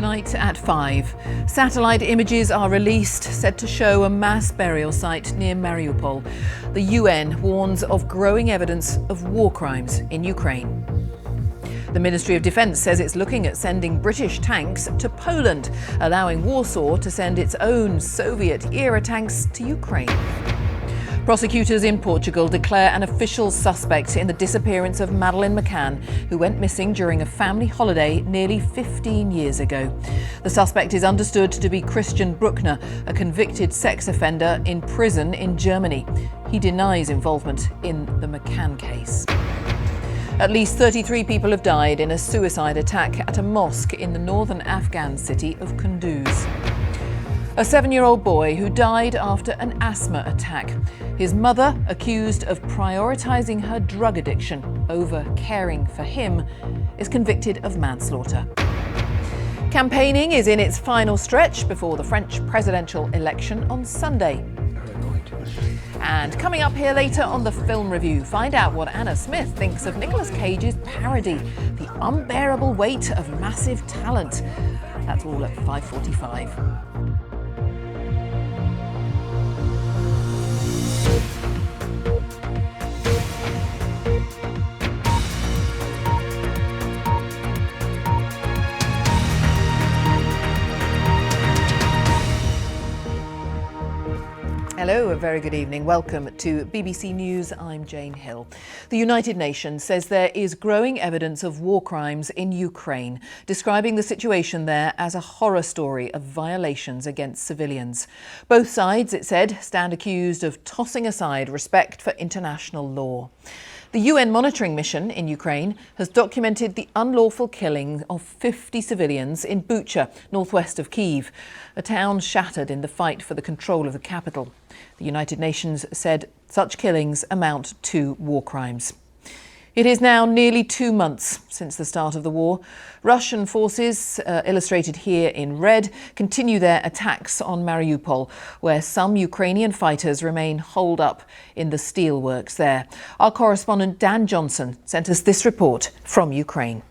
tonight at 5. Satellite images are released, said to show a mass burial site near Mariupol. The UN warns of growing evidence of war crimes in Ukraine. The Ministry of Defence says it's looking at sending British tanks to Poland, allowing Warsaw to send its own Soviet-era tanks to Ukraine. Prosecutors in Portugal declare an official suspect in the disappearance of Madeleine McCann, who went missing during a family holiday nearly 15 years ago. The suspect is understood to be Christian Bruckner, a convicted sex offender in prison in Germany. He denies involvement in the McCann case. At least 33 people have died in a suicide attack at a mosque in the northern Afghan city of Kunduz. A 7-year-old boy who died after an asthma attack. His mother, accused of prioritising her drug addiction over caring for him, is convicted of manslaughter. Campaigning is in its final stretch before the French presidential election on Sunday. And coming up here later on the Film Review, find out what Anna Smith thinks of Nicolas Cage's parody, The Unbearable Weight of Massive Talent. That's all at 5:45. Hello, a very good evening. Welcome to BBC News. I'm Jane Hill. The United Nations says there is growing evidence of war crimes in Ukraine, describing the situation there as a horror story of violations against civilians. Both sides, it said, stand accused of tossing aside respect for international law. The UN monitoring mission in Ukraine has documented the unlawful killing of 50 civilians in Bucha, northwest of Kyiv, a town shattered in the fight for the control of the capital. The United Nations said such killings amount to war crimes. It is now nearly 2 months since the start of the war. Russian forces, illustrated here in red, continue their attacks on Mariupol, where some Ukrainian fighters remain holed up in the steelworks there. Our correspondent Dan Johnson sent us this report from Ukraine.